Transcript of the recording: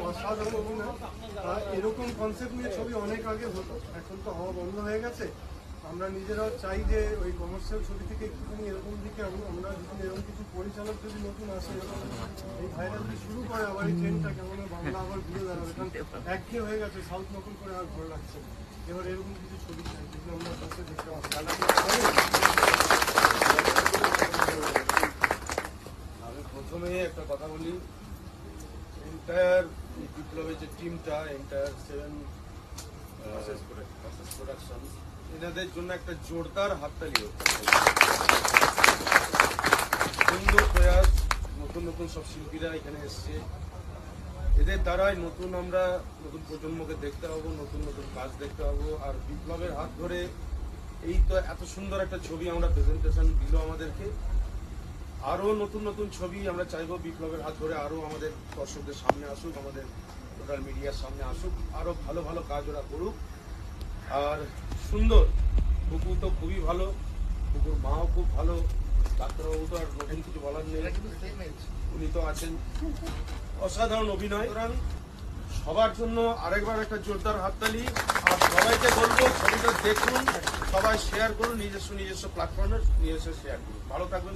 অসাধারণ অভিনয়। এরকম কনসেপ্ট নিয়ে ছবি অনেক আগে হতো, এখন তো হওয়া বন্ধ হয়ে গেছে। আমরা নিজেরাও চাই যে ওই কমার্শিয়াল ছবি থেকে একটুখানি এরকম দিকে আমরা যদি এরকম কিছু পরিচালক যদি নতুন আসে, এই ভাইরাল যদি শুরু করে আবার এই ট্রেনটা কেমন বাংলা আবার ঘুরে দাঁড়াবে, কারণ একঘেয়ে হয়ে গেছে, সাউথ নকল করে আর ভালো লাগছে। এবার এরকম কিছু ছবি চাই যেগুলো আমরা কাছে দেখতে পাচ্ছি। আমি প্রথমে একটা কথা বলি, এন্টায়ার বিপ্লবের যে টিমটা, এন্টায়ার 7 প্রোডাকশন, এনাদের জন্য একটা জোরদার হাততালি হচ্ছে। সুন্দর প্রয়াস, নতুন নতুন সব শিল্পীরা এখানে এসছে, এদের দ্বারাই আমরা নতুন প্রজন্মকে দেখতে পাবো, নতুন নতুন কাজ দেখতে পাবো। আর বিপ্লবের হাত ধরে এই তো এত সুন্দর একটা ছবি আমরা প্রেজেন্টেশন দিল আমাদেরকে। আরো নতুন নতুন ছবি আমরা চাইবো বিপ্লবের হাত ধরে আরো আমাদের দর্শকদের সামনে আসুক, আমাদের টোটাল মিডিয়ার সামনে আসুক, আরো ভালো ভালো কাজ ওরা করুক। আর সুন্দর, কুকু তো খুবই ভালো, কুকুর মাও খুব ভালো, ডাক্তারবাবু তো আর নতুন কিছু বলার নেই, উনি তো আছেন। অসাধারণ অভিনয়। সবার জন্য আরেকবার একটা জোরদার হাততালি। আর সবাইকে বলবো ছবিটা দেখুন, সবাই শেয়ার করুন, নিজস্ব প্ল্যাটফর্মে নিজস্ব শেয়ার করুন। ভালো থাকবেন।